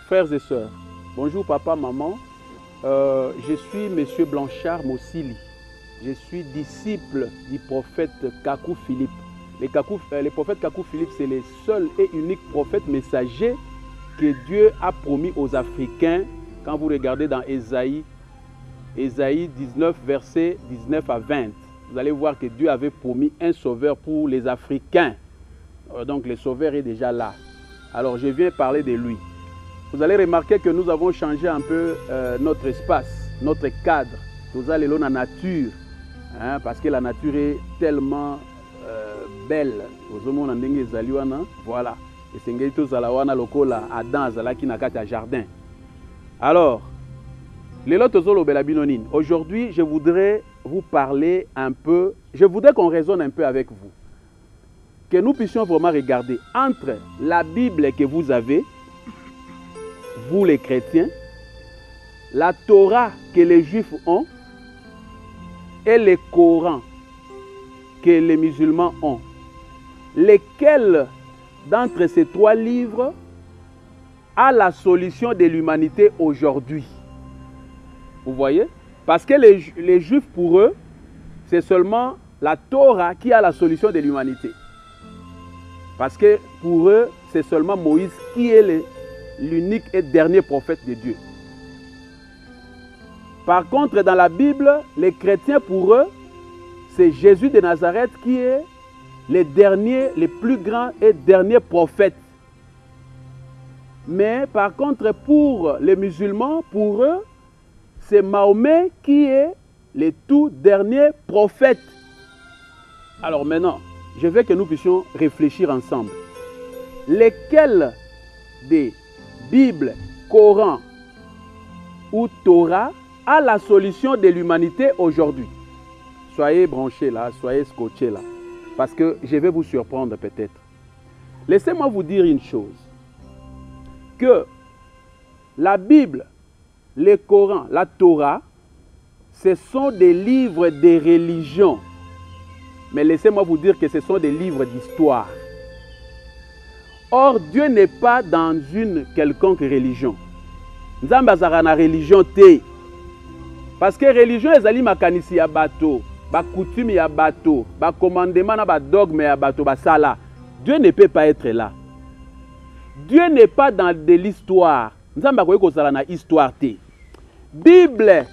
Frères et sœurs, bonjour papa, maman. Je suis M. Blanchard Mossili. Je suis disciple du prophète Kakou Philippe. Les prophètes Kakou Philippe, c'est les seuls et uniques prophètes messagers que Dieu a promis aux Africains. Quand vous regardez dans Ésaïe 19, versets 19 à 20, vous allez voir que Dieu avait promis un sauveur pour les Africains. Donc le sauveur est déjà là. Alors je viens parler de lui. Vous allez remarquer que nous avons changé un peu notre espace, notre cadre. Nous allons dans la nature, hein, parce que la nature est tellement belle. Voilà. Et c'est Adam qui n'a qu'à jardin. Alors, aujourd'hui, je voudrais vous parler un peu, je voudrais qu'on raisonne un peu avec vous. Que nous puissions vraiment regarder entre la Bible que vous avez, vous les chrétiens, la Torah que les Juifs ont et le Coran que les musulmans ont. Lesquels d'entre ces trois livres a la solution de l'humanité aujourd'hui? Vous voyez? Parce que les Juifs, pour eux, c'est seulement la Torah qui a la solution de l'humanité. Parce que pour eux, c'est seulement Moïse qui est l'unique et dernier prophète de Dieu. Par contre, dans la Bible, les chrétiens, pour eux, c'est Jésus de Nazareth qui est le dernier, le plus grand et dernier prophète. Mais par contre, pour les musulmans, pour eux, c'est Mahomet qui est le tout dernier prophète. Alors maintenant, je veux que nous puissions réfléchir ensemble. Lesquels des Bibles, Coran ou Torah a la solution de l'humanité aujourd'hui? Soyez branchés là, soyez scotchés là, parce que je vais vous surprendre peut-être. Laissez-moi vous dire une chose, que la Bible, le Coran, la Torah, ce sont des livres de religion. Mais laissez-moi vous dire que ce sont des livres d'histoire. Or, Dieu n'est pas dans une quelconque religion. Nzambe azara na religion te. Parce que religion ezali makanisi ya bato, ba coutume ya bato, ba commandement na ba dogme ya bato ba sala. Dieu ne peut pas être là. Dieu n'est pas dans de l'histoire. Nzambe akoki kozala na histoire te. Bible,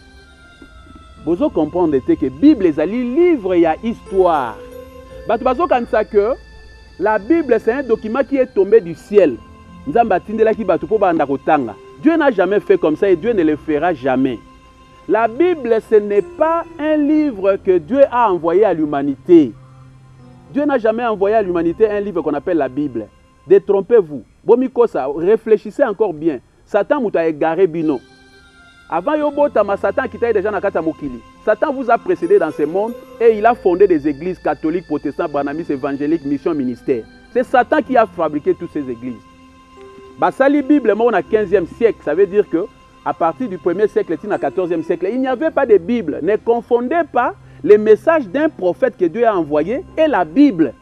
vous comprenez que Bible ezali livre ya histoire. Bato bazo kanisa que la Bible c'est un document qui est tombé du ciel. Nzambe atindelaki bato po banda kotanga. Dieu n'a jamais fait comme ça et Dieu ne le fera jamais. La Bible, ce n'est pas un livre que Dieu a envoyé à l'humanité. Dieu n'a jamais envoyé à l'humanité un livre qu'on appelle la Bible. Détrompez-vous. Bomikosa, réfléchissez encore bien. Satan vous a égaré bino. Avant Yobotama, Satan qui était déjà dans Kata Mokili. Satan vous a précédé dans ce monde et il a fondé des églises catholiques, protestantes, branamis, évangéliques, mission, ministère. C'est Satan qui a fabriqué toutes ces églises. Basali Bible, on a 15e siècle, ça veut dire que à partir du 1er siècle et au 14e siècle, il n'y avait pas de Bible. Ne confondez pas les messages d'un prophète que Dieu a envoyé et la Bible.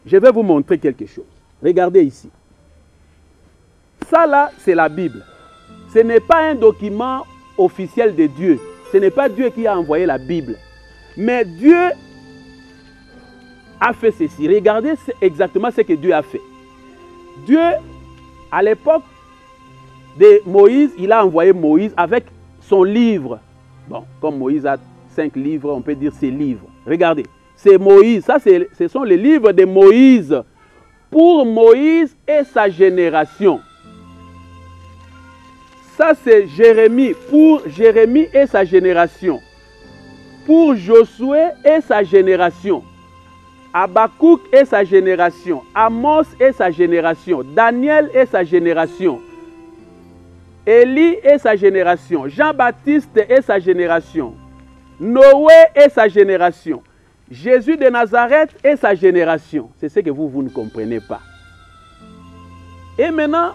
Je vais vous montrer quelque chose. Regardez ici. Ça là, c'est la Bible. Ce n'est pas un document officiel de Dieu. Ce n'est pas Dieu qui a envoyé la Bible. Mais Dieu a fait ceci. Regardez exactement ce que Dieu a fait. Dieu, à l'époque de Moïse, il a envoyé Moïse avec son livre. Bon, comme Moïse a 5 livres, on peut dire ses livres. Regardez, c'est Moïse. Ça, ce sont les livres de Moïse. Pour Moïse et sa génération. Ça, c'est Jérémie. Pour Jérémie et sa génération. Pour Josué et sa génération. Habakkuk et sa génération. Amos et sa génération. Daniel et sa génération. Élie et sa génération, Jean-Baptiste et sa génération, Noé et sa génération, Jésus de Nazareth et sa génération. C'est ce que vous ne comprenez pas. Et maintenant,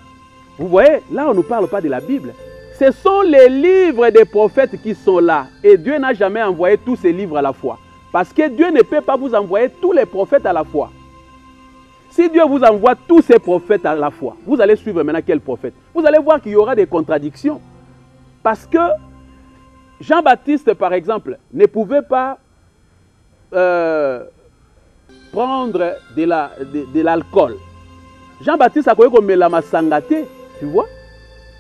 vous voyez, là on ne parle pas de la Bible. Ce sont les livres des prophètes qui sont là. Et Dieu n'a jamais envoyé tous ces livres à la fois. Parce que Dieu ne peut pas vous envoyer tous les prophètes à la fois. Si Dieu vous envoie tous ces prophètes à la fois, vous allez suivre maintenant quel prophète? Vous allez voir qu'il y aura des contradictions. Parce que Jean-Baptiste, par exemple, ne pouvait pas prendre de l'alcool. Jean-Baptiste a dit que la masangate, tu vois?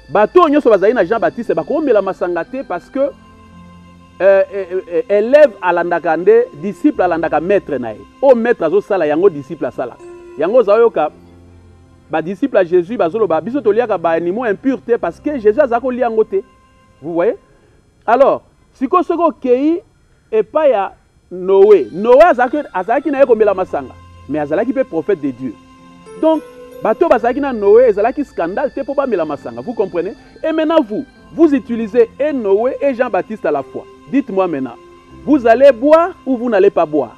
Bateau Jean-Baptiste, la masangate parce que élève à l'andakande, disciple à l'andaka maître nae. Au maître azo sala yango disciple à sala. Yango zayoka ba disciple à Jésus bazolo ba biso to liaka ba animaux impureté parce que Jésus azako liango te. Vous voyez? Alors, si ko soko kei et pas ya Noé. Noé azaki na yekomela masanga, mais azalaki pe prophète de Dieu. Donc bateau bazaki na Noé ezalaki scandale te po ba mela masanga. Vous comprenez? Et maintenant vous utilisez et Noé et Jean-Baptiste à la fois. Dites-moi maintenant, vous allez boire ou vous n'allez pas boire?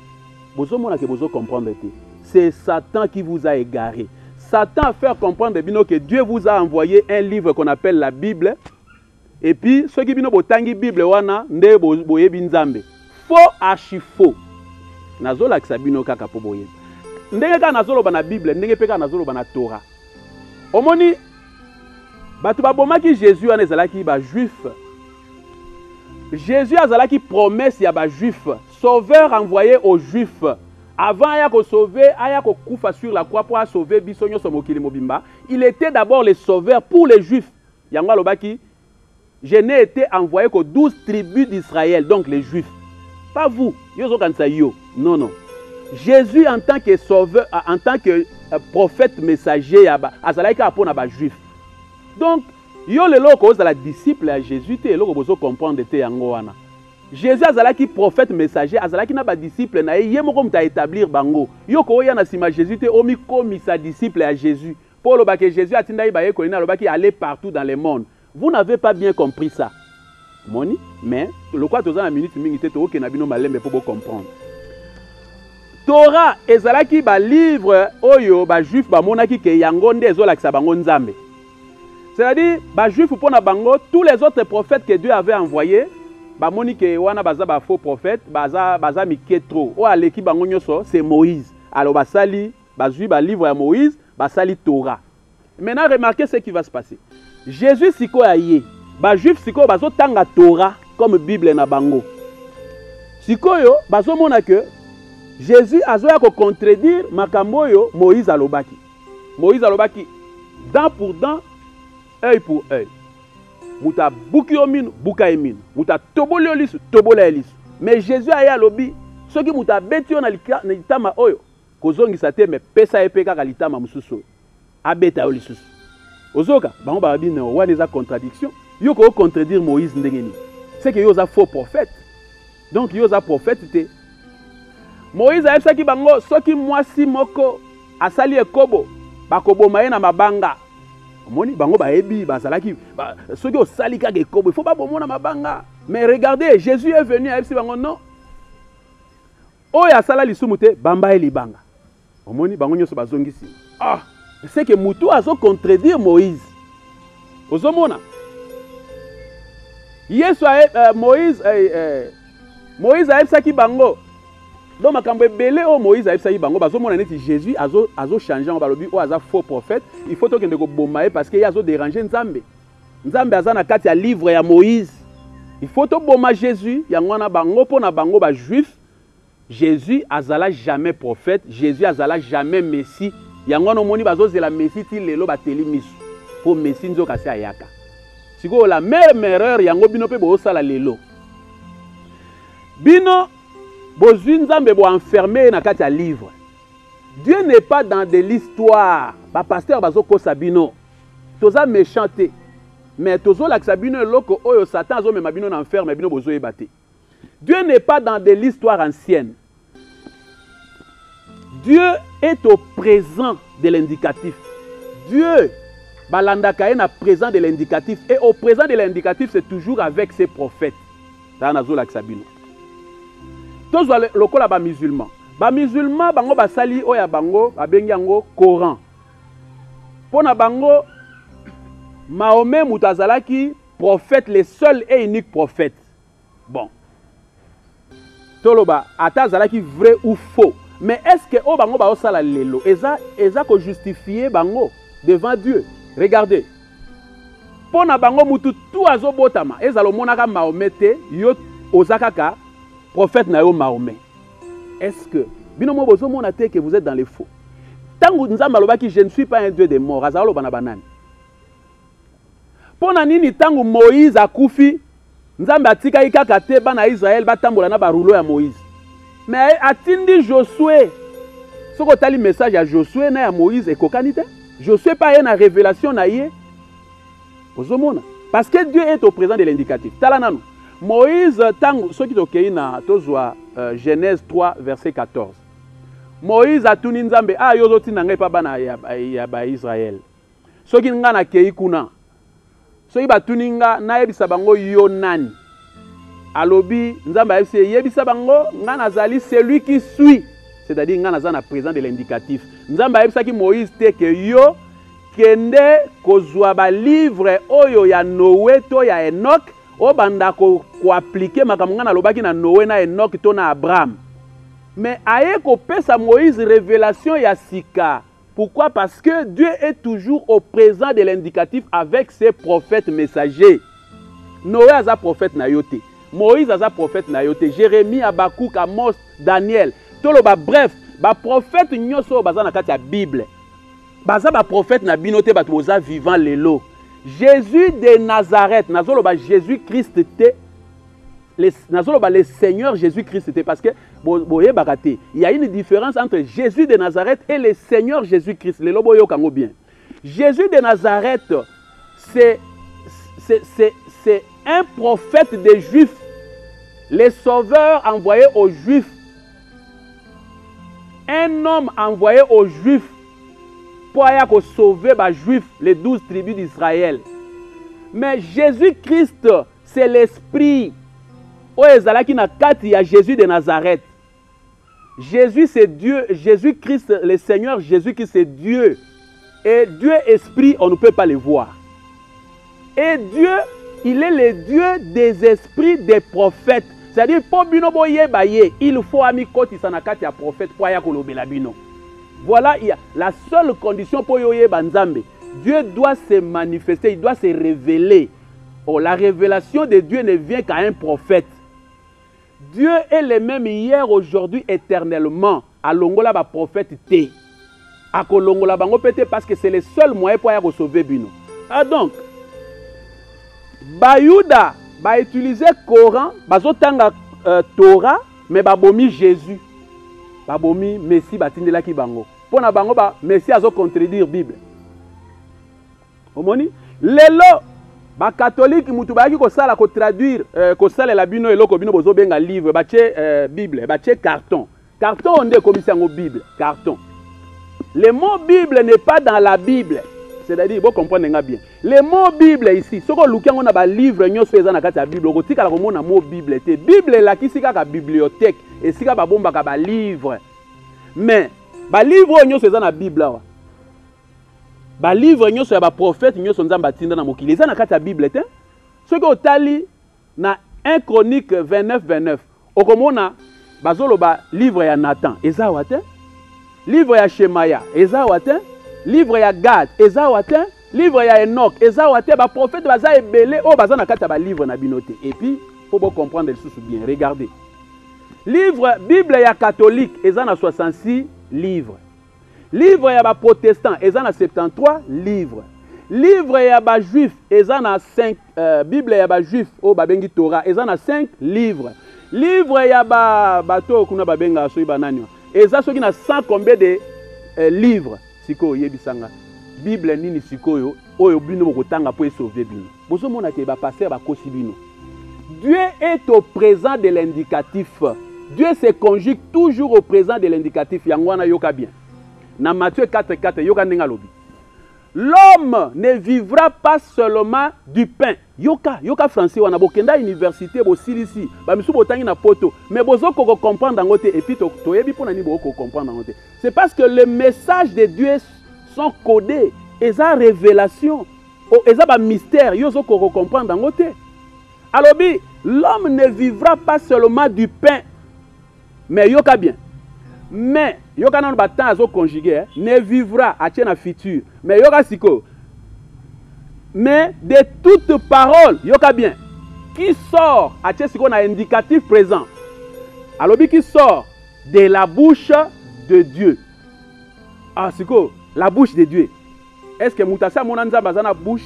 Bozo mona ke bozo comprendre te. C'est Satan qui vous a égaré. Satan a fait comprendre que Dieu vous a envoyé un livre qu'on appelle la Bible. Et puis, ceux qui bino botangi Bible wana nde boyebi nzambe. Faux archi faux. Nazola kisabino kaka po boye. Ndenge ka nazolo bana Bible, ndenge pe ka nazolo bana Torah. Omoni batu babomaki Jésus wana ezalaki ba juif. Jésus azalaki promesse ya ba juif, sauveur envoyé aux juifs. Avant aya ko sauver, aya ko kufa sur la croix pour sauver biso nyoso mokili mobimba, il était d'abord le sauveur pour les juifs. Yango lobaki, je n'ai été envoyé qu'aux 12 tribus d'Israël, donc les juifs. Pas vous, yozo kansa yo. Non, non. Jésus en tant que sauveur, en tant que prophète messager, azalaika apona ba juif. Donc, yo le loko la disciple à Jésus, te loko bozo comprendre te yango wana. Jésus azalaki prophète messager, azalaki na ba disciple na ye moko muta établir bango. Yo ko ya na sima Jésus te omi komi sa disciple à Jésus. Pour le baké Jésus atinda ibaye ko ina lo baki aller partout dans le monde. Vous n'avez pas bien compris ça. Moni, mais le quoi toza na minute mingi te to ke na bino malembe pour comprendre. Torah ezalaki ba livre oyo ba juif ba monaki ke yango nde ezolakisa bango nzambe. C'est-à-dire ba juif pour na bango tous les autres prophètes que Dieu avait envoyés ba moni ke wana baza ba faux prophètes baza miketro o aleki bango nyoso c'est Moïse. Alors basali bazui ba livre ya Moïse basali Torah. Maintenant remarquez ce qui va se passer. Jésus siko aye ba juif siko bazo tanga Torah comme Bible na bango. Sikoyo bazo mona que Jésus azoya ko contredire makambo yo Moïse alobaki. Moïse alobaki dent pour dent, œil pour œil. Muta buki omino, buka emino. Muta toboli olisu, tobola elisu. Mais Jésus aya lobi, soki muta beti yo na litama oyo, kozongisa te me pesa epeka ka litama mususu. Abeta olisusu. Ozoka, bango ba bi na wana eza contradiction. Yo ko contredire Moïse ndengeni. C'est que yo za faux prophète. Donc yo za prophète te. Moïse a dit bango soki mwasi moko asali ekobo bakoboma ye na mabanga. Moni bango ba ebi bazalaki soki osali kaka ekobo il faut pas bomona mabanga. Mais regardez, Jésus est venu a dit bango non. Oya sala lisumu te bamba libanga. Moni bango nyoso bazongisi. Ah, c'est que mutu azo contredire Moïse. Ozomona. Yesu Moïse a dit bango. Donc makambo belé o Moïse a dit bango bazomona neti Jésus azo changer en balobi o aza faux prophète, il faut que ndeko bomaye parce que yazo déranger Nzambe. Nzambe azana kati ya livre ya Moïse. Il faut to boma Jésus yango na bango pona bango ba juif. Jésus azala jamais prophète, Jésus azala jamais messie. Yango no moni bazo zela messie ti lelo bateli misu. Po messie nzoka se ayaka. Siko la même erreur yango bino pe bo sala lelo. Bino Bozui Nzambe bo enfermé na kati ya livre. Dieu n'est pas dans de l'histoire. Ba pasteur bazo ko sabino. Toza méchanté. Mais tozo la sabino loko oyo Satan zo mema bino na enferme bino bozo ebate. Dieu n'est pas dans de l'histoire ancienne. Dieu est au présent de l'indicatif. Dieu balandaka est na présent de l'indicatif et au présent de l'indicatif c'est toujours avec ses prophètes. Ça nazo la sabino. Tous lokola ba musulman. Ba musulman bango basali oya bango babengi yango Coran. Pona bango Mahomet mutazalaki prophète, le seul et unique prophète. Bon. Toloba atazalaki vrai ou faux. Mais est-ce que o bango ba osala lelo eza ko justifier bango devant Dieu? Regardez. Pona bango mutu tout azobotama ezalo monaka Mahomet te yo ozakaka prophète na yo Mahomet. Est-ce que bino mo bozo mona te que vous êtes dans les faux? Tangu nzamba lobaki je ne suis pas un Dieu des morts, azalo bana banani. Pona nini tangu Moïse akufi nzamba atika ikaka te bana Israël batambola na baroulo ya Moïse. Mais atindi Josué. Soko tali message à Josué na ya Moïse ekokani te. Josué pas une révélation na ye. Parce que Dieu est au présent de l'indicatif. Talanano. Moïse tangu soki tokei na tozwa Genèse 3 verset 14. Moïse atuni nzambe yozo tinanga pa bana ya ba Israël. Soki nga na kei kuna. Soki batuni nga na yebisa bango yo nani. Alobi nzamba yebisa bango nga nazali celui qui suit, c'est-à-dire nga nazana présent de l'indicatif. Nzamba yebisa ki Moïse te ke yo kende kozwa ba livre oyo ya Noé to ya Enoch o banda ko appliquer makambo nga nalobaki na Noé na Enoch to na Abraham. Mais aye ko pesa Moïse révélation ya sika. Pourquoi? Parce que Dieu est toujours au présent de l'indicatif avec ses prophètes messagers. Noé aza prophète na yote. Moïse aza prophète na yote. Jérémie, Habakkuk, Amos, Daniel. Toloba bref, ba prophète nyoso baza na kati ya Bible. Baza ba prophète na binote bat boza vivant lelo. Jésus de Nazareth, nazoloba Jésus-Christ te. Nazoloba le Seigneur Jésus-Christ te parce que boye bakate. Il y a une différence entre Jésus de Nazareth et le Seigneur Jésus-Christ. Lelo boyo kango bien. Jésus de Nazareth c'est un prophète des Juifs. Les sauveurs envoyés aux Juifs. Un homme envoyé aux Juifs pour aller sauver les Juifs, les 12 tribus d'Israël. Mais Jésus-Christ, c'est l'Esprit. Qui n'a qu'à Jésus de Nazareth. Jésus, c'est Dieu. Jésus-Christ, le Seigneur Jésus-Christ, c'est Dieu. Et Dieu Esprit, on ne peut pas le voir. Et Dieu, il est le Dieu des esprits des prophètes. C'est-à-dire, pour bino boye baye, il faut amikoti sanakati ya prophète pour ayakolo belabino. Voilà la seule condition pour yoye banzambe. Dieu doit se manifester, il doit se révéler. Oh, la révélation de Dieu ne vient qu'à un prophète. Dieu est le même hier, aujourd'hui, éternellement. A longola ba prophète te. A kolongola bango pete parce que c'est le seul moyen pour ayako sauver bino. Ah donc, Bayuda va utiliser Coran, bazotanga Torah, mais babomi Jésus. Babomi Messie batindela ki bango. Pona bango ba Messie azo contredire Bible. Omoni? Lelo ba catholique mutu ba ki ko sala ko traduire ko sala la bino eloko bino bozo benga livre ba che Bible, ba che carton. Carton onde komisango Bible, carton. Le mot Bible n'est pas dans la Bible. C'est-à-dire, vous comprenez bien. Le mot Bible ici, ce que nous avons un livre, nous avons la Bible, nous avons un mot Bible. La Bible est là, qui est la bibliothèque, et c'est un livre. Mais, le livre, nous avons la Bible. Le livre, nous avons un prophète, nous avons un bâtiment dans le livre. La Bible, ce que vous avez dans 1 Chronique 29-29, vous avez un livre de Nathan, et ça, livre de Shemaya, et ça, livre ya Gad, ezawate, livre ya Enoch, ezawate, ba prophète baza ebele, o baza na kata ba livre na binote. Et puis, faut bien comprendre le sous bien. Regardez. Livre, Bible ya catholique, eza na 66 livres. Livre ya ba protestant, eza na 73 livres. Livre ya ba juif, eza na 5, Bible ya ba juif, o ba bengi Torah, eza na 5 livres. Livre ya ba bato kuna ba benga soyi banani. Eza soki na 100 combien de livres. Siko yebisanga Bible nini sikoyo oyo bino bokotanga po sauver bino. Bozo mona ke ba passer ba kosi bino. Dieu est au présent de l'indicatif. Dieu se conjugue toujours au présent de l'indicatif. Yangwana yoka bien. Na Matthieu 4:4 yoka ndenga lobi. L'homme ne vivra pas seulement du pain. Yoka français wana bokenda université bo silisi ba misu botangi na poto mais bozo ko comprendre ngote et puis to yebi pona ni boko comprendre ngote. C'est parce que les messages de Dieu sont codés et ça révélation et ça ba mystère yozo ko comprendre ngote. Alors l'homme ne vivra pas seulement du pain mais yoka bien. Mais yoka nan ba temps azo conjugué ne vivra a tien na futur. Mais yoka siko. Mais de toute parole yoka bien qui sort a tien siko na indicatif présent. Alobi qui sort de la bouche de Dieu. Ah siko la bouche de Dieu. Est-ce que Moutassa Monanza bazana bouche?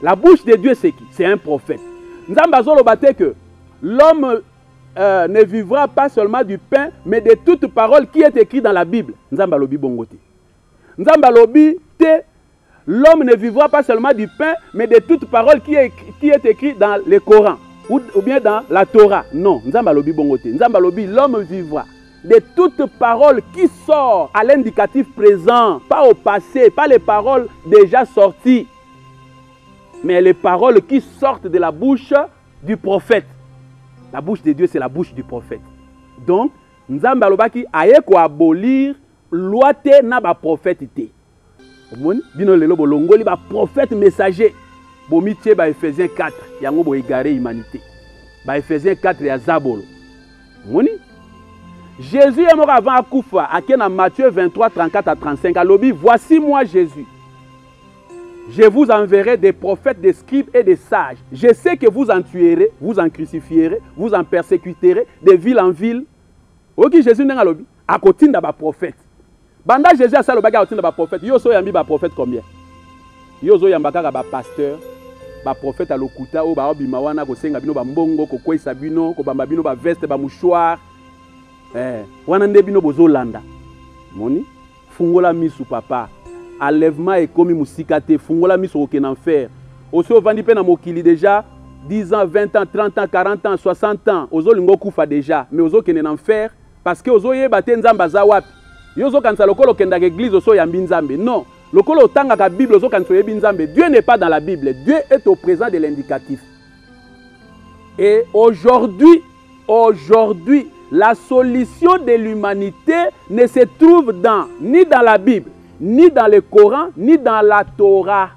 La bouche de Dieu c'est qui? C'est un prophète. Nzamba zolo bate que l'homme ne vivra pas seulement du pain, mais de toute parole qui est écrite dans la Bible. Nzamba lobi bongote. Nzamba lobi te, l'homme ne vivra pas seulement du pain, mais de toute parole qui est écrite dans le Coran ou bien dans la Torah. Non, Nzamba lobi bongote. Nzamba lobi l'homme vivra de toute parole qui sort à l'indicatif présent, pas au passé, pas les paroles déjà sorties, mais les paroles qui sortent de la bouche du prophète. La bouche de Dieu, c'est la bouche du prophète. Donc, Nzamba lobaki aye ko abolir loi te na ba prophète te. Omoni bino lelo bolongoli ba prophète messager. Bomitie ba Ephésiens 4, yango bo égaré humanité. Ba Ephésiens 4 ya zabolo. Omoni Jésus est mort avant akufa, akena Matthieu 23 34 à 35 alobi voici moi Jésus. Je vous enverrai des prophètes, des scribes et des sages. Je sais que vous en tuerez, vous en crucifierez, vous en persécuterez de ville en ville. Ok, Jésus n'est pas lobby. À côté de ba prophète. Banda Jésus a salobaki à côté de ba prophète. Yo so yambi ba prophète combien? Yo so yambaka ba pasteur, ba prophète à lokuta o ba obimawana ko senga bino ba mbongo ko kwesa bino ko bamba bino ba veste ba mouchoir. Wana nde bino bozo landa. Moni fungola misu papa. Enlèvement et comme musikate fungola miso aucun enfer. Oso vandi pe na mokili déjà 10 ans, 20 ans, 30 ans, 40 ans, 60 ans. Ozo lingo kufa déjà, mais ozo kene en enfer parce que ozo yeba te nzamba za wapi. Yozo kansa lokolo kenda ke église oso yambi nzambe. Non, lokolo tanga ka Bible ozo kanso yebi nzambe. Dieu n'est pas dans la Bible. Dieu est au présent de l'indicatif. Et aujourd'hui, la solution de l'humanité ne se trouve ni dans la Bible, ni dans le Coran, ni dans la Torah.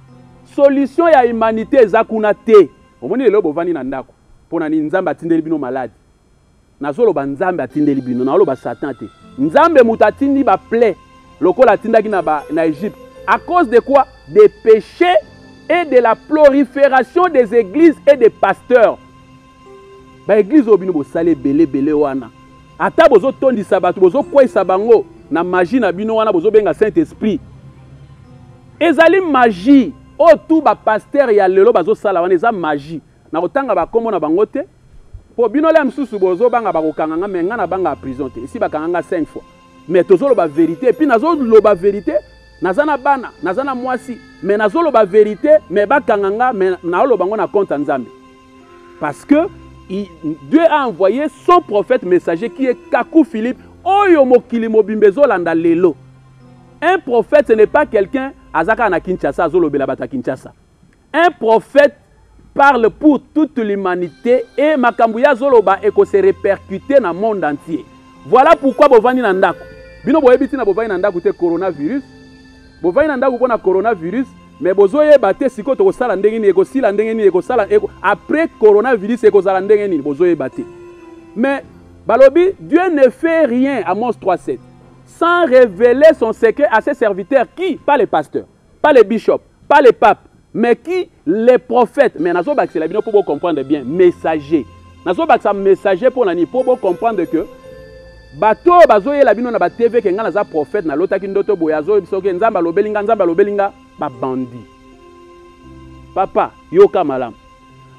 Solution ya humanité ezakuna te. Omoni lelo bovani na ndako. Pona ni nzambe atindeli bino malade. Nazolo ba nzambe atindeli bino, na lo ba Satan te. Nzambe mutatindi ba plaie. Lokola atindaki na Égypte. À cause de quoi? Des péchés et de la prolifération des églises et des pasteurs. Ba église obino bo salé belé wana. Ata bozo tondisa bato bozo kwesa bango na magie na bino wana bozo benga Saint-Esprit. Ezali magie o tout ba pasteur ya lelo bazo sala wana eza magie. Na kotanga ba kombo na bango te. Po bino le msusu bozo banga ba kokanganga menga na banga prison te. Ici ba kanganga 5 fois. Mais tozo lo ba vérité et puis nazo lo ba vérité nazana bana, nazana mwasi, mais nazo lo ba vérité mais ba kanganga mais na lo bango na compte nzambe. Parce que Dieu a envoyé son prophète messager qui est Kakou Philippe. Oyo mokili mobimbezo landa lelo. Un prophète ce n'est pas quelqu'un azaka na Kinshasa zolo belabata Kinshasa. Un prophète parle pour toute l'humanité et makambuya zolo ba eko se répercuter dans le monde entier. Voilà pourquoi bovani na ndako. Bino boyebiti na bovani na ndako te coronavirus. Bovani na ndako pona coronavirus. Mais bozoye bate siko to sala ndenge ni ekosila ndenge ni ekosala après coronavirus ekozala ndenge ni bozoye bate. Mais balobi Dieu ne fait rien Amos 3:7 sans révéler son secret à ses serviteurs qui? Pas les pasteurs, pas les bishops, pas les papes, mais qui? Les prophètes. Mais nazo bakela bino pour comprendre bien messager. Nazo baksa messager pour nani pour comprendre que bato bazoye la bino na ba TV ke ngana za prophète na lotaki ndoto boyazo bisoke nzamba lobelinga ba bandi. Papa yoka malam.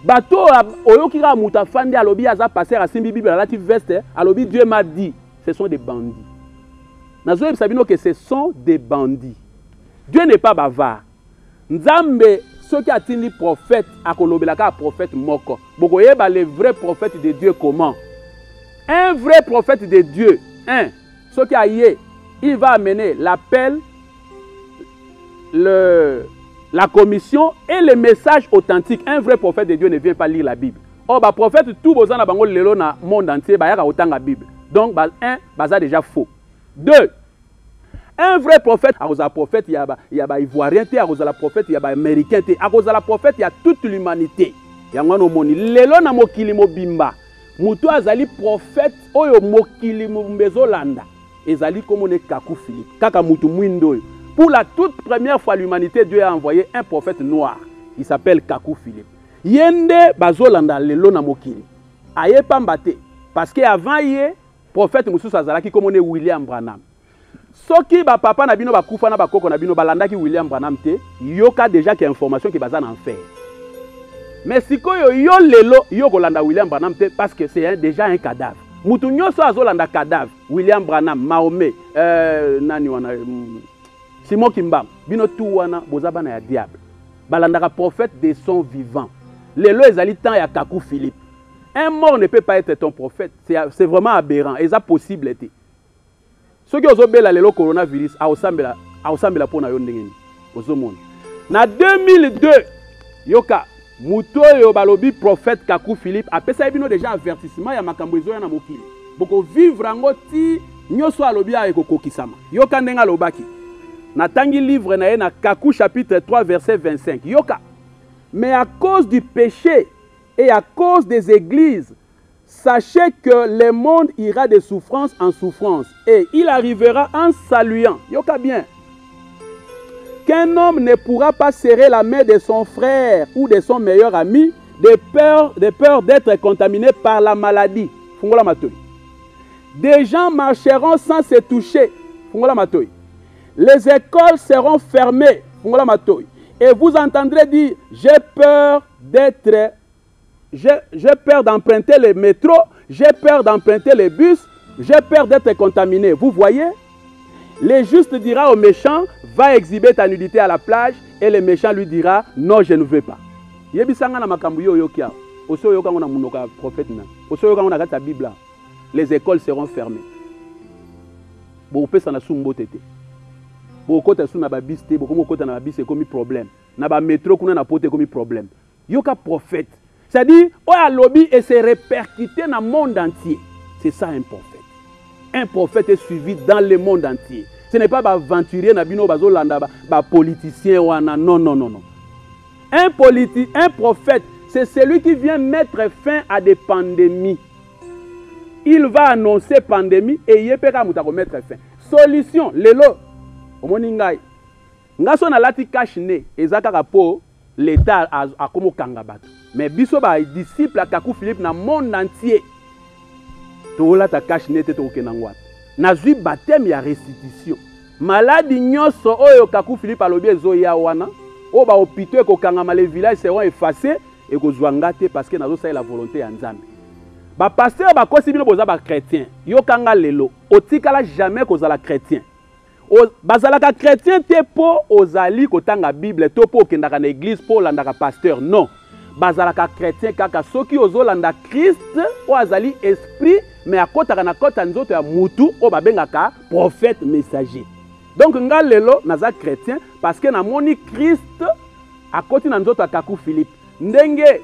Bato oyoki ka muta fandi alobi aza passer a simbi bible alati veste alobi Dieu m'a dit ce sont des bandits. Nazo sabino que ce sont des bandits. Dieu n'est pas bavard. Nzambe ceux qui atteint prophète akolobelaka prophète moko. Bokoyeba les vrais prophètes de Dieu comment? Un vrai prophète de Dieu, ce qui a yé, il va amener l'appel, la commission et le message authentique. Un vrai prophète de Dieu ne vient pas lire la Bible. Oh, bah prophète, tout besoin dans le monde entier, bah y a autant la Bible. Donc, bah ça déjà faux. 2. Un vrai prophète, à cause de la prophète, il y a ivoirien, à cause de la prophète, il y a américain, à cause de la prophète, il y a toute l'humanité. Il y a un moni. Lelo na mokili mobimba. Mutu azali prophète oyo mokili mbezolanda. ezali comme on est Kakou Philippe. Kaka mutu mwindo. Pour la toute première fois l'humanité, Dieu a envoyé un prophète noir. Il s'appelle Kakou Philippe. Yende bazolanda lelo na mokili. Aye pambate. Parce que avant yé, prophète Moussous Azalaki comme on est William Branham. Soki ba papa na bino ba kufa na ba koko na bino balanda ki William Branham te, yoka déjà qui information qui bazana en faire. Mais si yo lelo yo kolanda William Branham te parce que c'est déjà un cadavre. Mutu nyoso azolanda cadavre. William Branham, Mahomet, nani wana Simon Kimbam, bino tout wana bozaba na ya diable. Balandaka prophète de son vivant. Lelo ezali temps ya Kakou Philippe. Un mort ne peut pas être ton prophète. C'est vraiment aberrant. Et ça possible était. Ceux qui ont bela le coronavirus, a osambela pona yo ndengeni. Ozomona. Na 2002, yoka muto yo balobi prophète Kakou Philippe a pesa bino déjà avertissement ya makambo ezo ya na mokili. Boko vivre ngo ti nyoso alobi a ekokokisama. Yoka ndenga lobaki. Na tangi livre na ye na Kakou chapitre 3 verset 25. Yoka. Mais à cause du péché et à cause des églises, sachez que le monde ira de souffrance en souffrance et il arrivera en saluant. Yoka bien. Qu'un homme ne pourra pas serrer la main de son frère ou de son meilleur ami de peur d'être contaminé par la maladie. Fungola matoi. Des gens marcheront sans se toucher. Fungola matoi. Les écoles seront fermées. Fungola matoi. Et vous entendrez dire, j'ai peur d'emprunter le métro, j'ai peur d'emprunter les bus, j'ai peur d'être contaminé. Vous voyez? Le juste dira au méchant, va exhiber ta nudité à la plage, et le méchant lui dira, non, je ne veux pas. Les écoles seront fermées. Beaucoup de na babiste, beaucoup na babiste comme problème. Na ba métro kuna na pote comme problème. Yoka prophète. C'est-à-dire, oya lobby et se répercuter dans le monde entier. C'est ça un prophète. Un prophète est suivi dans le monde entier. Ce n'est pas aventurier na bino bazolanda ba politicien wana. Non non non non. Un prophète, c'est celui qui vient mettre fin à des pandémies. Il va annoncer pandémie et il peut mettre fin. Solution, lelo omoningai ngaso na lati cash ne ezaka po l'état a komo kanga bato mais biso ba disciple à Kakou Philippe na monde entier to la ta cash ne te to kenangwa na zui baptême ya restitution maladie nyoso oyo Kakou Philippe alobi ezoya wana o ba hôpitaux ko kanga les villages seront effacés et ko zwanga te parce que nazo sa la volonté ya Nzambe ba pasteur ba kosi bino boza ba chrétien yo kanga lelo otikala jamais kozala chrétien. Bazalaka chrétien te po ozali kotanga Bible to po kendaka na église po landaka pasteur non bazalaka chrétien kaka soki ozolanda Christ o azali esprit mais akotaka na kota nzoto ya mutu o babengaka prophète messager. Donc nga lelo naza chrétien parce que na moni Christ akoti na nzoto ya Kakou Philippe ndenge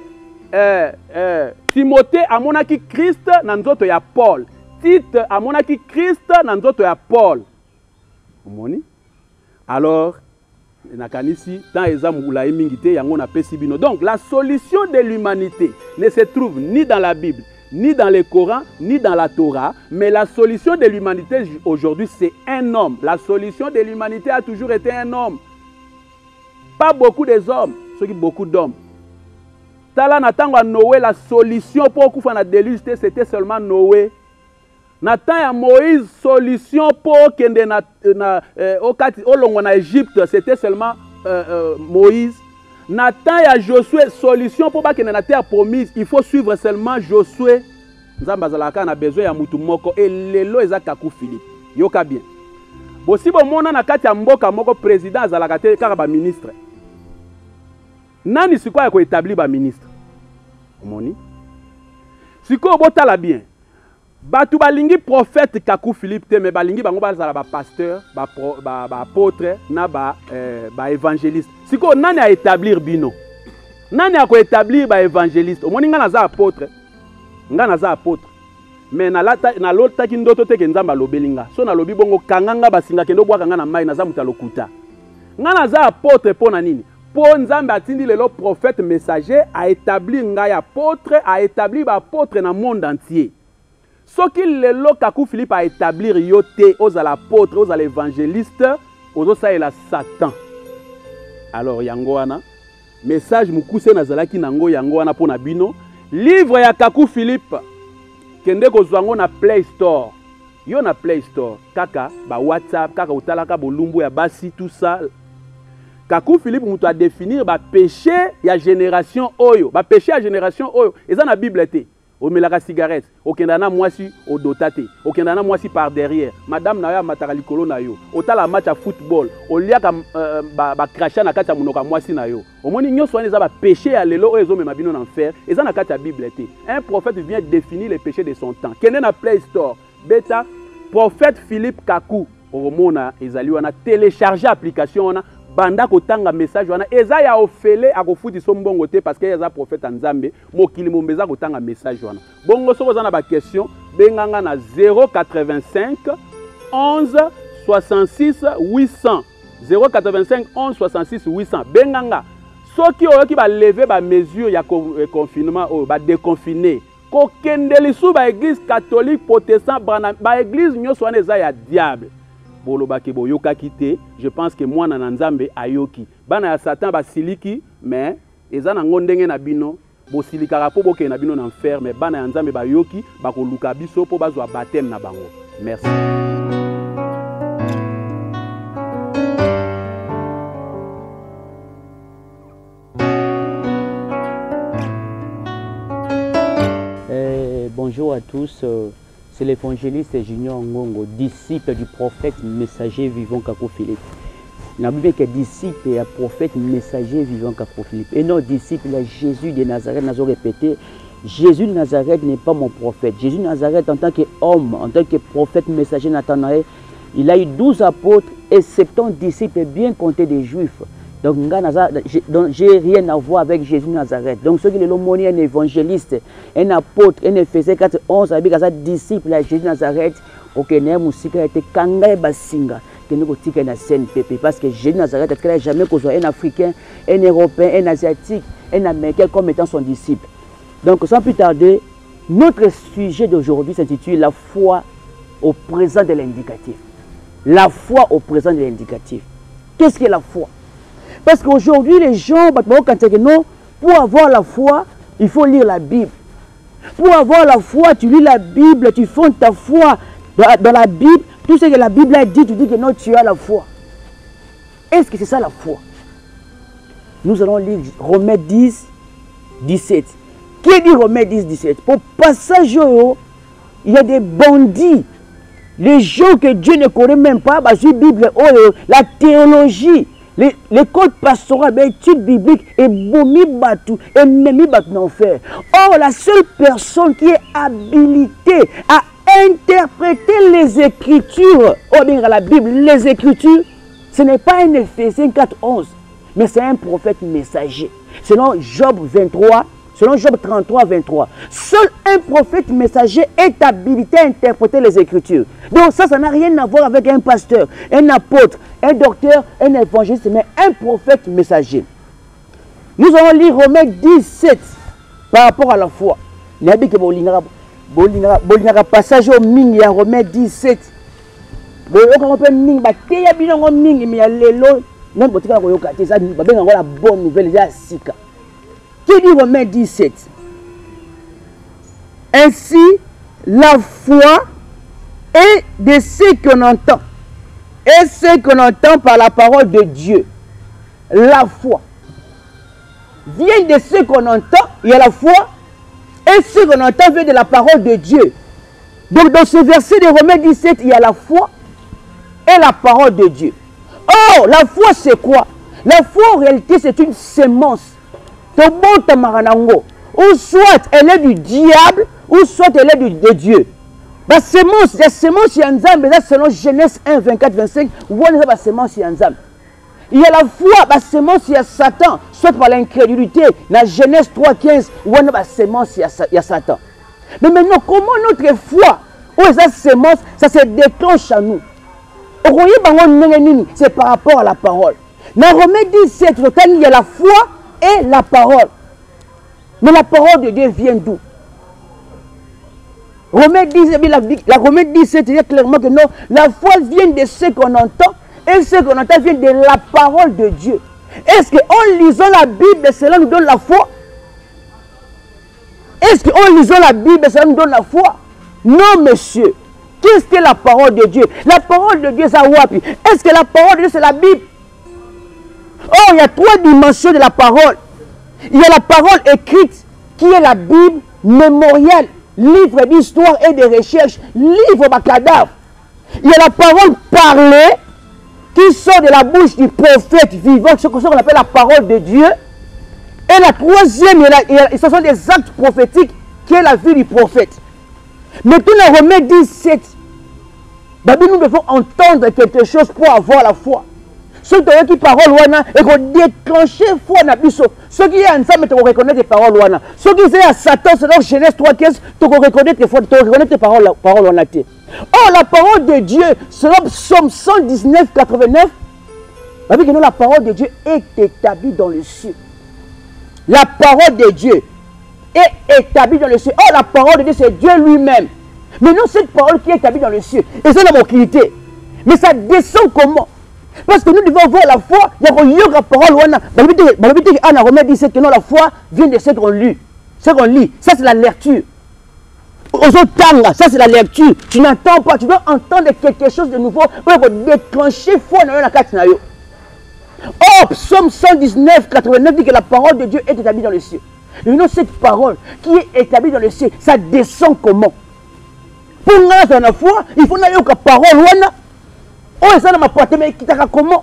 Timothée amonaki Christ na nzoto ya Paul, Tite amonaki Christ na nzoto ya Paul. Moni. Alors, nakanisi dans ezamula emingité yango na pesibino. Donc la solution de l'humanité ne se trouve ni dans la Bible, ni dans le Coran, ni dans la Torah, mais la solution de l'humanité aujourd'hui c'est un homme. La solution de l'humanité a toujours été un homme. Pas beaucoup des hommes, ceux qui beaucoup d'hommes. Tala natangwa Noé, la solution pour kufa na déluge c'était seulement Noé. Nathan ya Moïse, solution pour kende na Égypte, c'était seulement Moïse. Nathan ya Josué, solution pour pas kende na terre promise, il faut suivre seulement Josué. Nzamba zalaka na besoin ya mutu moko et lelo eza Kakou Philippe. Yoka bien. Bosi bo mona na kati ya mboka moko président zalaka te kaka ba ministre. Nani sikwa ya ko établir ba ministre? Omoni? Siko botala bien. Batu balingi prophète Kakou Philippe te mais balingi bango bazala ba pasteur, ba apôtre na ba évangéliste. Siko nani a établir bino? Nani a ko établir ba évangéliste? Omoni nga naza apôtre. Nga naza apôtre. Mais na lota ki ndoto te ke Nzamba lobelinga. So na lobi bongo kanganga basinga kendo bwa kanga na mai naza muta lokuta. Nga naza apôtre pona nini? Po Nzamba atindi lelo prophète messager a établi nga ya apôtre, a établi ba apôtre na monde entier. Soki lelo Kakou Philippe a établir yote aux apôtres, aux évangélistes, aux ça et la Satan. Alors yango wana message mukuse nazalaki nango yango wana pona bino livre ya Kakou Philippe kende kozwango na Play Store. Yo na Play Store kaka ba WhatsApp kaka utalaka bolumbu ya basi tout ça. Kakou Philippe muto a définir ba péché ya génération oyo, ba péché ya génération oyo. Eza na Bible te. O melaka cigarette, o kendana mwasi o dotate, o kendana mwasi par derrière. Madame na ya mataka likolo na yo. O tala match ya football, o liaka ba crasha na kati ya munoka mwasi na yo. O moni nyonso wana eza ba péché ya lelo oyo ezo mema bino en enfer, eza na kati ya Bible te. Un prophète vient définir les péchés de son temps. Kende na Play Store, beta prophète Philippe Kakou, o mona ezali wana télécharger application wana banda kotanga message wana eza ya ofele akofuti so mbongo te parce que eza prophète Nzambe mokili mombeza kotanga message wana bongo soko za na ba question benganga na 085 11 66 800 085 11 66 800 benganga soki oyoki ba lever ba mesure ya confinement o ba déconfiner ko kendeli sou ba église catholique protestant ba église nyoso wana eza ya diable. Bolobaki boyoka kite, je pense que moi na Nzambe ayoki. Bana ya Satan ba siliki, mais eza na ngondenge na bino, bo silikaka po boke na bino na enfer, mais bana ya Nzambe ba yoki, ba ko luka biso po bazwa baptême na bango. Merci. Bonjour à tous. C'est l'évangéliste Junior Ngongo, disciple du prophète messager vivant Kakou Philippe. La Bible est disciple et prophète messager vivant Kakou Philippe. Et non disciple, Jésus de Nazareth, nous avons répété, Jésus de Nazareth n'est pas mon prophète. Jésus de Nazareth en tant qu'homme, en tant que prophète messager Nathanaël, il a eu 12 apôtres et 70 disciples bien comptés des Juifs. Donc, je n'ai rien à voir avec Jésus de Nazareth. Donc, ceux qui l'ont monné, un évangéliste, un apôtre, un Éphésiens 4:11, avec un disciple de Jésus de Nazareth, aucun musique a été kanga basinga, qui ne peut pas scène pépé. Parce que Jésus de Nazareth, il n'a jamais causé un Africain, un Européen, un Asiatique, un Américain comme étant son disciple. Donc, sans plus tarder, notre sujet d'aujourd'hui s'intitule La foi au présent de l'indicatif. La foi au présent de l'indicatif. Qu'est-ce que la foi? Parce qu'aujourd'hui, les gens, pour avoir la foi, il faut lire la Bible. Pour avoir la foi, tu lis la Bible, tu fondes ta foi dans la Bible. Tout ce que la Bible a dit, tu dis que non, tu as la foi. Est-ce que c'est ça la foi? Nous allons lire Romains 10, 17. Qui dit Romains 10, 17? Pour passage, il y a des bandits. Les gens que Dieu ne connaît même pas, la Bible, la théologie. L'école pastorale, l'étude biblique est bomi batou, et nemi batou enfer. Or, la seule personne qui est habilitée à interpréter les Écritures, la Bible, les Écritures, ce n'est pas un Éphésiens 4:11, mais c'est un prophète messager. Selon Job 23, selon Job 33, 23, seul un prophète messager est habilité à interpréter les Écritures. Donc ça n'a rien à voir avec un pasteur, un apôtre, un docteur, un évangéliste, mais un prophète messager. Nous allons lire Romains 17 par rapport à la foi. Il y a un passage au Ming, il y a Romains 17. Il y a la bonne nouvelle, il y a Sika. Qui dit Romains 17? Ainsi, la foi est de ce qu'on entend. Et ce qu'on entend par la parole de Dieu. La foi vient de ce qu'on entend, il y a la foi, et ce qu'on entend vient de la parole de Dieu. Donc dans ce verset de Romains 17, il y a la foi et la parole de Dieu. Or, la foi c'est quoi? La foi en réalité c'est une sémence. Ou soit elle est du diable, ou soit elle est de Dieu. La sémence, selon Genèse 1, 24, 25, la sémence, il y a la foi, la sémence, il y a Satan, soit par l'incrédulité. Dans Genèse 3, 15, la sémence, il y a Satan. Mais maintenant, comment notre foi, où est cette sémence, ça se déclenche à nous? C'est par rapport à la parole. Dans Romains 17, il y a la foi et la parole. Mais la parole de Dieu vient d'où? Romains 10, la Romains 17 dit clairement que non, la foi vient de ce qu'on entend, et ce qu'on entend vient de la parole de Dieu. Est-ce qu'en lisant la Bible, cela nous donne la foi? Est-ce qu'en lisant la Bible, cela nous donne la foi? Non, monsieur. Qu'est-ce que la parole de Dieu? La parole de Dieu, c'est wapi? Est-ce que la parole de Dieu, c'est la Bible? Oh, il y a 3 dimensions de la parole. Il y a la parole écrite, qui est la Bible mémorielle, livre d'histoire et de recherche, livre de cadavre. Il y a la parole parlée, qui sort de la bouche du prophète vivant, ce qu'on appelle la parole de Dieu. Et la troisième, ce sont des actes prophétiques, qui est la vie du prophète. Maintenant, dans Romains 17, nous devons entendre quelque chose pour avoir la foi. Ceux qui parlent, et qu'on déclenche la foi dans biso. Ceux qui sont ensemble, tu reconnaître les paroles. Ceux qui sont à Satan, selon Genèse 3,15, tu reconnaître les paroles. Or, la parole de Dieu, selon Psaume 119, 89, la parole de Dieu est établie dans le ciel. La parole de Dieu est établie dans le ciel. Or, la parole de Dieu, c'est Dieu lui-même. Mais non, cette parole qui est établie dans le ciel, et c'est la mobilité. Mais ça descend comment? Parce que nous devons avoir la foi. Il y a la parole. Anna Romains 17 que non, la foi vient de ce qu'on lit. Ce qu'on lit, ça c'est la lecture. Aux autres temps, ça c'est la lecture. Tu n'entends pas, tu dois entendre quelque chose de nouveau pour déclencher foi dans la carte. Or, Psaume 119, 89 dit que la parole de Dieu est établie dans le ciel. Et non, cette parole qui est établie dans le ciel, ça descend comment? Pour nous, dans la foi, il faut que la parole. Oh, ça ne m'a pas mais qui t'a comment?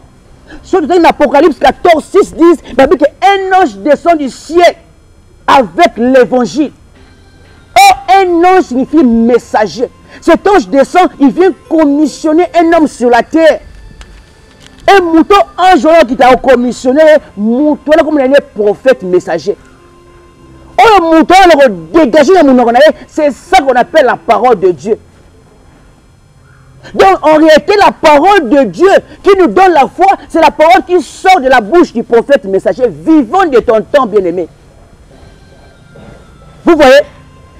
Sur l'Apocalypse 14, 6, 10, il dit qu'un ange descend du ciel avec l'évangile. Oh, un ange signifie messager. Cet ange descend, il vient commissionner un homme sur la terre. Un mouton, ange qui t'a commissionné, mouton comme un prophète messager. Oh, le mouton, dégagé dans mon oreille, c'est ça qu'on appelle la parole de Dieu. Donc, en réalité, la parole de Dieu qui nous donne la foi, c'est la parole qui sort de la bouche du prophète messager vivant de ton temps, bien-aimé. Vous voyez?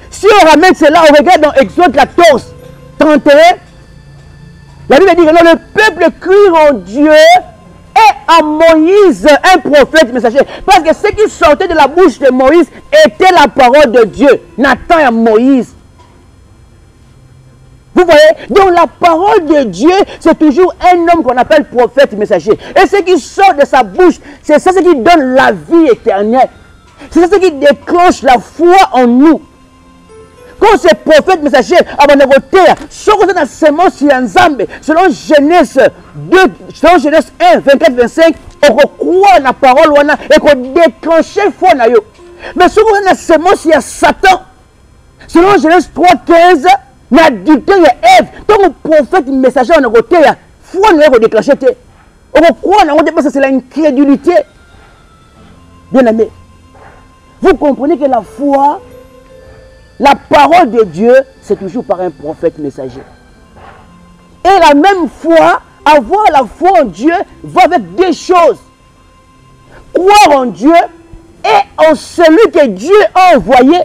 Si on ramène cela, on regarde dans Exode 14, 31, la Bible dit que non, le peuple crie en Dieu et à Moïse, un prophète messager. Parce que ce qui sortait de la bouche de Moïse était la parole de Dieu. Nathan et Moïse. Vous voyez? Donc la parole de Dieu, c'est toujours un homme qu'on appelle prophète messager. Et ce qui sort de sa bouche, c'est ça ce qui donne la vie éternelle. C'est ça ce qui déclenche la foi en nous. Quand ce prophète messager a dans terre, selon Genèse 2, selon Genèse 1, 24, 25, on croit la parole et qu'on déclenche la foi. Mais selon la sémence, il y a Satan. Selon Genèse 3, 15, l'adultère et Ève, tant que prophète messager en côté, foi ne peut déclencher. On croit parce que c'est l'incrédulité. Bien aimé, vous comprenez que la foi, la parole de Dieu, c'est toujours par un prophète messager. Et la même foi, avoir la foi en Dieu, va avec deux choses. Croire en Dieu et en celui que Dieu a envoyé.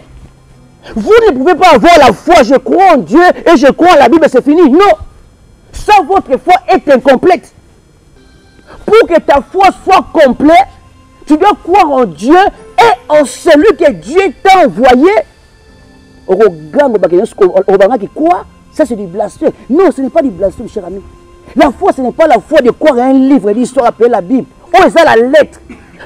Vous ne pouvez pas avoir la foi, je crois en Dieu et je crois en la Bible, c'est fini. Non. Ça, votre foi est incomplète. Pour que ta foi soit complète, tu dois croire en Dieu et en celui que Dieu t'a envoyé. Quoi? Ça, c'est du blasphème. Non, ce n'est pas du blasphème, cher ami. La foi, ce n'est pas la foi de croire à un livre d'histoire appelé la Bible. Oh, c'est la lettre.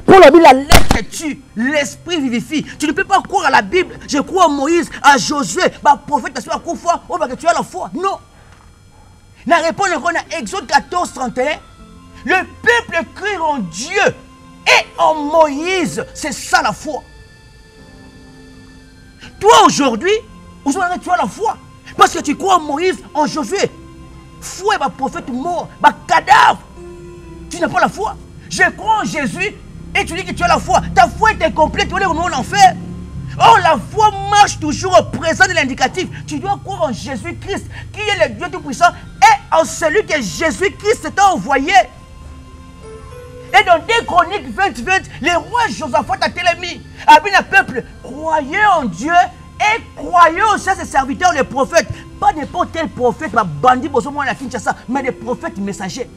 Pour la Bible, la lettre tue, l'esprit vivifie. Tu ne peux pas croire à la Bible. Je crois à Moïse, à Josué, prophète, à Koufa, que tu as la foi. Non. La réponse est à Exode 14, 31. Le peuple crie en Dieu et en Moïse. C'est ça la foi. Toi aujourd'hui, tu as la foi. Parce que tu crois en Moïse, en Josué. Foi est prophète mort, cadavre. Tu n'as pas la foi. Je crois en Jésus et tu dis que tu as la foi. Ta foi est incomplète, tu vas aller en enfer. Oh, la foi marche toujours au présent de l'indicatif. Tu dois croire en Jésus-Christ, qui est le Dieu Tout-Puissant, et en celui que Jésus-Christ t'a envoyé. Et dans 2 Chroniques 20, 20, le roi Josaphat a télémis. A dit au peuple, croyez en Dieu Et croyons ça, ces serviteurs, les prophètes. Pas n'importe quel prophète, bandit, mais des prophètes messagers.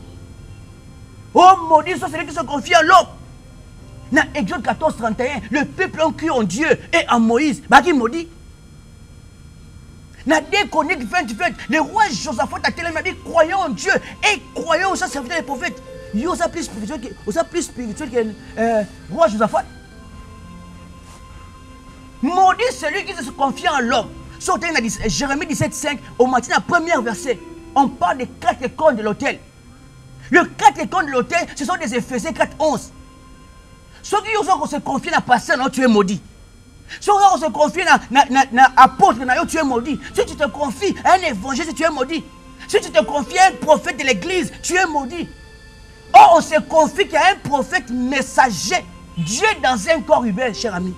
Oh maudit sont celui qui se confie à l'homme. Dans Exode 14, 31, le peuple a cru en Dieu et en Moïse. Bah qui maudit? Dans 2 Chroniques 20, le roi Josaphat a tellement dit croyons en Dieu et croyons aux serviteurs des prophètes. Il y a plus spirituel que roi Josaphat. Maudit celui qui se confie en l'homme. Sortez dans Jérémie 17, 5, au matin, la première verset, on parle des 4 cônes de l'autel. Le 4 cônes de l'autel, ce sont des Éphésiens 4, 11. Ceux qui se confient dans le pasteur, tu es maudit. Ceux qui se confient dans l'apôtre, tu es maudit. Si tu te confies à un évangile, tu es maudit. Si tu te confies à un prophète de l'église, tu es maudit. Or, on se confie qu'il y a un prophète messager. Dieu dans un corps humain, cher ami.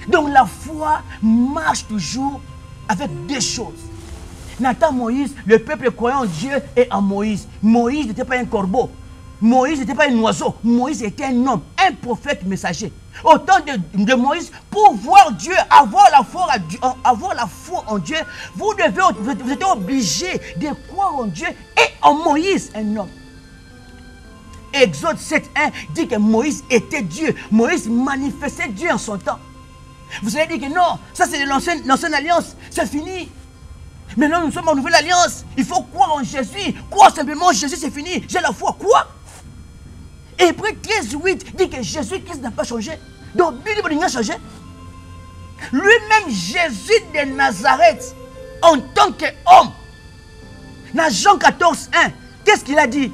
Donc la foi marche toujours avec 2 choses. Nathan, Moïse, le peuple croyait en Dieu et en Moïse. Moïse n'était pas un corbeau. Moïse n'était pas un oiseau. Moïse était un homme, un prophète messager. Au temps de Moïse, pour voir Dieu, avoir la foi en Dieu, vous êtes obligé de croire en Dieu et en Moïse, un homme. Exode 7.1 dit que Moïse était Dieu. Moïse manifestait Dieu en son temps. Vous allez dire que non, ça c'est l'ancienne alliance, c'est fini. Maintenant nous sommes en nouvelle alliance. Il faut croire en Jésus. Croire simplement en Jésus, c'est fini. J'ai la foi. Quoi? Hébreux 13.8 dit que Jésus-Christ n'a pas changé. Donc, Bible n'a pas changé. Lui-même, Jésus de Nazareth, en tant qu'homme, dans Jean 14.1, qu'est-ce qu'il a dit?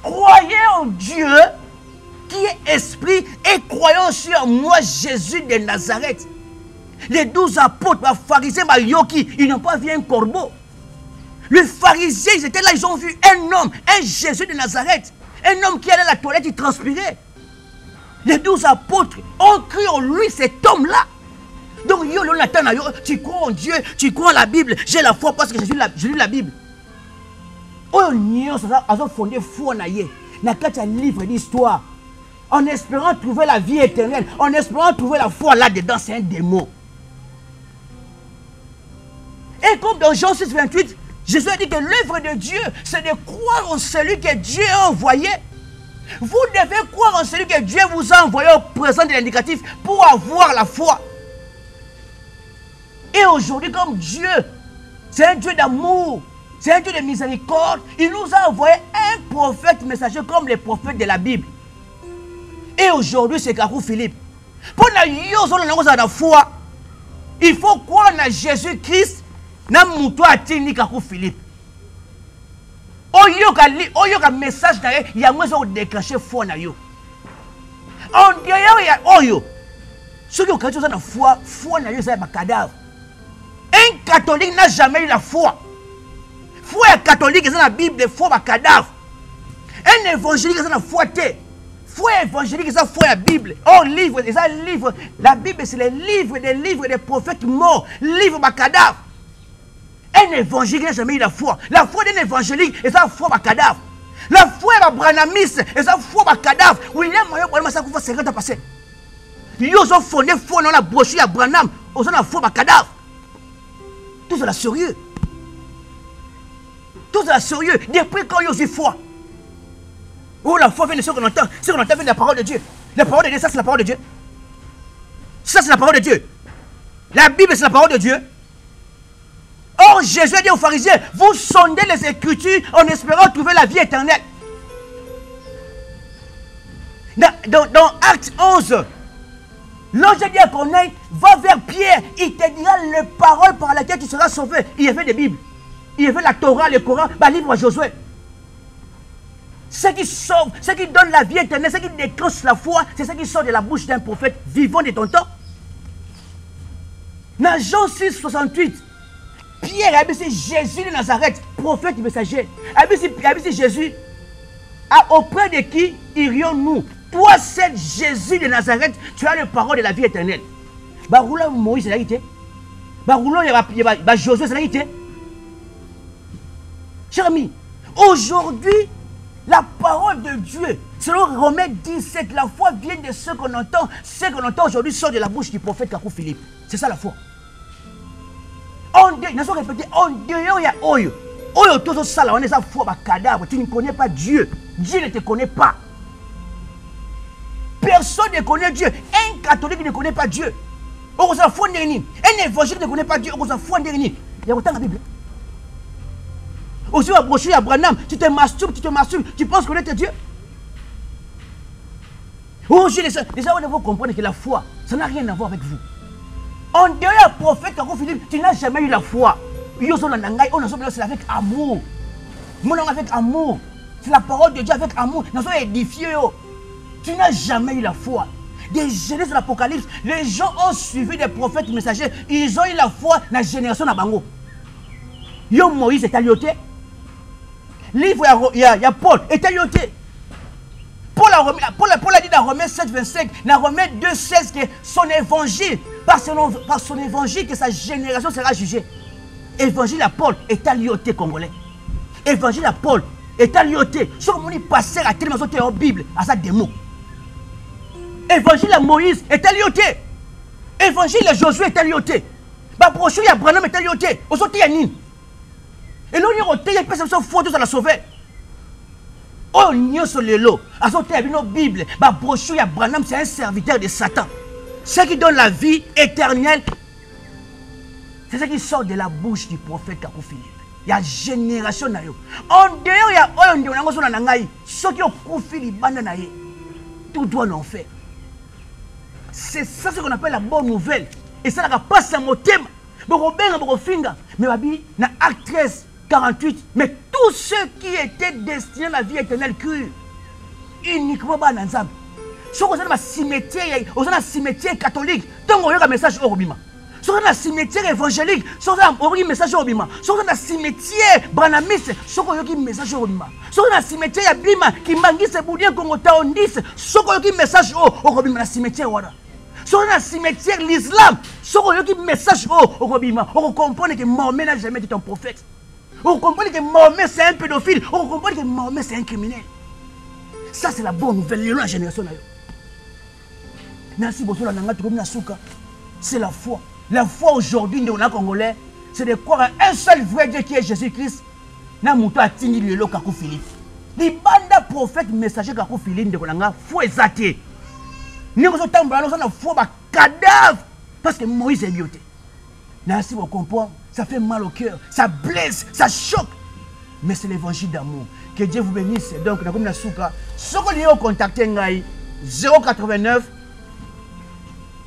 Croyez en Dieu qui est esprit et croyons sur moi, Jésus de Nazareth. Les 12 apôtres, les pharisiens, les yoki, ils n'ont pas vu un corbeau. Les pharisiens, ils étaient là, ils ont vu un homme, un Jésus de Nazareth. Un homme qui allait à la toilette, il transpirait. Les 12 apôtres ont cru en lui, cet homme-là. Donc, tu crois en Dieu, tu crois en la Bible. J'ai la foi parce que j'ai lu la Bible. On a fondé foi dans un livre d'histoire. En espérant trouver la vie éternelle, en espérant trouver la foi là-dedans, c'est un démon. Et comme dans Jean 6, 28, Jésus a dit que l'œuvre de Dieu, c'est de croire en celui que Dieu a envoyé. Vous devez croire en celui que Dieu vous a envoyé au présent de l'indicatif pour avoir la foi. Et aujourd'hui, comme Dieu, c'est un Dieu d'amour, c'est un Dieu de miséricorde, il nous a envoyé un prophète messager comme les prophètes de la Bible. Et aujourd'hui, c'est Kakou Philippe. Pour la foi, il faut croire en Jésus-Christ. Na muto atini Kakou Philippe. Oyo ka message na ye ya mwezo o déclencher foi na yo. En dehors ya oyo. Ceux qui ont créé la foi na yo c'est un cadavre. Un catholique n'a jamais eu la foi. Foi catholique c'est la Bible de foi cadavre. Un évangélique c'est la foi té. Foi évangélique c'est la foi la Bible. Oh livre, la Bible c'est les livres des prophètes morts, livre cadavre. Un évangélique n'a jamais eu la foi. La foi d'un évangélique, c'est la foi d'un cadavre. La foi d'un branamiste, c'est la foi d'un cadavre. Oui, il y a moyen pour ça qu'on va 50 ans passer. Ils ont fondé foi dans la brochure à Branham, ils ont la foi d'un cadavre. Tout cela sérieux. Tout cela sérieux. Depuis quand ils ont eu foi? Oh, la foi vient de ce qu'on entend. Ce qu'on entend vient de la parole de Dieu. La parole de Dieu, ça c'est la parole de Dieu. Ça c'est la parole de Dieu. La Bible c'est la parole de Dieu. Or, Jésus a dit aux pharisiens, vous sondez les Écritures en espérant trouver la vie éternelle. Dans Acte 11, l'ange a dit à Corneille, va vers Pierre, il te dira les paroles par lesquelles tu seras sauvé. Il y avait des Bibles, il y avait la Torah, le Coran, le livre à Josué. Ce qui sauve, ce qui donne la vie éternelle, ce qui déclenche la foi, c'est ce qui sort de la bouche d'un prophète vivant de ton temps. Dans Jean 6, 68, Pierre a dit Jésus de Nazareth, prophète messager. A dit Jésus, auprès de qui irions-nous? Toi, c'est Jésus de Nazareth, tu as les paroles de la vie éternelle. Baroula Moïse, c'est la vérité. Baroula Josué, c'est la vérité. Cher ami, aujourd'hui, la parole de Dieu, selon Romains 17, la foi vient de ce qu'on entend. Ce qu'on entend aujourd'hui sort de la bouche du prophète Kakou Philippe. C'est ça la foi. Nous avons répété, en dehors, il y a Oyo. Oyo, tout ça, on est à foi, cadavre. Tu ne connais pas Dieu. Dieu ne te connaît pas. Personne ne connaît Dieu. Un catholique ne connaît pas Dieu. Un évangile ne connaît pas Dieu. Il y a autant de Bible. Aussi, à brochure, à Branham, tu te masturbes, tu penses connaître Dieu. Aujourd'hui, déjà, on doit comprendre que la foi, ça n'a rien à voir avec vous. En dehors du prophète, Philippe, tu n'as jamais eu la foi. C'est avec amour. Avec amour. C'est la parole de Dieu avec amour. Nous sommes édifiés. Tu n'as jamais eu la foi. Des Genèse de l'Apocalypse, les gens ont suivi des prophètes messagers. Ils ont eu la foi dans la génération de Bango. Yo Moïse est alioté. Livre, il y a Paul est alioté. Paul a dit dans Romains 7, 25, dans Romains 2, 16, que son évangile, par son évangile, que sa génération sera jugée. Évangile à Paul est alioté congolais. Évangile à Paul est alioté. Ce que mon pasteur a tellement sauté en Bible, à sa démo. Évangile à Moïse est alioté. Évangile à Josué est alioté. Ma brochure à Branham est alioté. Au sauté à Nîmes. Et là, il y a une personne qui faut la sauver. Oh, nous sommes les lots. À ce temps, nos Bible, ma brochure à Branham, c'est un serviteur de Satan. Ce qui donne la vie éternelle, c'est ce qui sort de la bouche du prophète Kakou Philippe. Il y a génération. En dehors, il y a ceux qui ont confié les bandes, tout doit en faire. C'est ça ce qu'on appelle la bonne nouvelle. Et ça n'a pas ça mon thème. Mais dans Acte 13, 48, mais tous ceux qui étaient destinés à la vie éternelle crurent uniquement dans l'ensemble. Si vous avez un cimetière catholique, donc vous avez un message au Robima. Si vous avez un cimetière évangélique, si vous avez un message au Robima. Si vous avez un cimetière branamiste, si vous avez un message au Robima. Si vous avez un cimetière Yablima qui mangue ses bouliens comme au Taondis, si vous avez un message au Robima, le cimetière Wada. Si vous avez un cimetière l'islam, si vous avez un message au Robima, on comprend que Mohamed n'a jamais été un prophète. On comprend que Mohamed c'est un pédophile. On comprend que Mohamed c'est un criminel. Ça c'est la bonne nouvelle. La génération. C'est la foi. La foi aujourd'hui de la Congolais, c'est de croire à un seul vrai Dieu qui est Jésus-Christ. Na muto atini lelo Kakou Philippe. Les bandes prophètes messagers Kakou Philippe de Kolanga faut exater. Nous sommes en foi cadavre parce que Moïse est bioté. Si vous comprenez, ça fait mal au cœur, ça blesse, ça choque. Mais c'est l'évangile d'amour. Que Dieu vous bénisse. Donc, nous avons souka. Si vous voulez contacter 089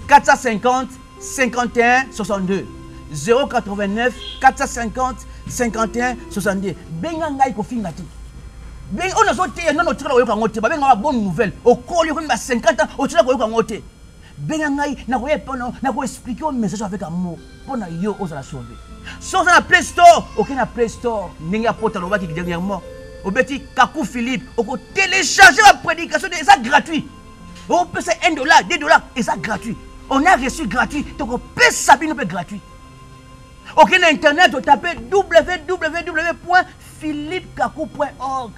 450 51 62. 089 450 51 62. Benga ngai ko fingati. Ben on a sauté non tira ko yokangote. Ba benga bonne nouvelle. Au cours de 50 ans, au tira ko yokangote. Benga ngai na ko yepono na ko expliquer un message avec amour. Pona yo oza la sauver. Sur la Play Store, aucun Play Store, n'enga porte l'oba qui dernièrement. Au petit Kakou Philippe, on peut télécharger la prédication et ça gratuit. On peut c'est $1, $2 et ça gratuit. On a reçu gratuit, donc on peut s'abonner gratuit. Aucun internet, on tape www.philippekakou.org.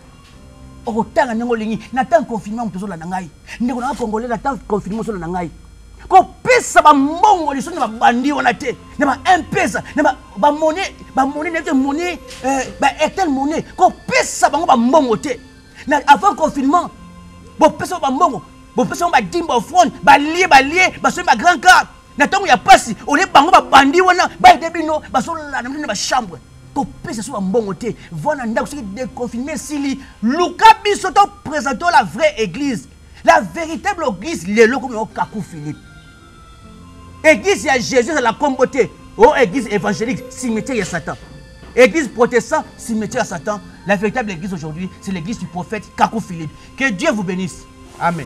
On retard en ligne, n'attend confinement toujours la nangai. Nous avons congolais n'attend confinement sur la nangai. Ko pesa ba mbongo liso na bandi wana te na ba M-Pesa na ba monnaie na monnaie ba Airtel monnaie ko pesa bango ba mbongo te na avant confinement bo pesa ba mbongo bo pesa ba dimba front ba lié ba so ba grand car na tango ya pasi ole bango ba bandi wana ba debino ba so la na ba chambre ko pesa so ba mbongo te vona ndako so déconfiné sili luka biso to présentons la vraie église, la véritable église les locaux comme Kakou Philippe. Église à Jésus, c'est la communauté. Oh, église évangélique, cimetière à Satan. Église protestante, cimetière à Satan. La véritable église aujourd'hui, c'est l'église du prophète Kakou Philippe. Que Dieu vous bénisse. Amen.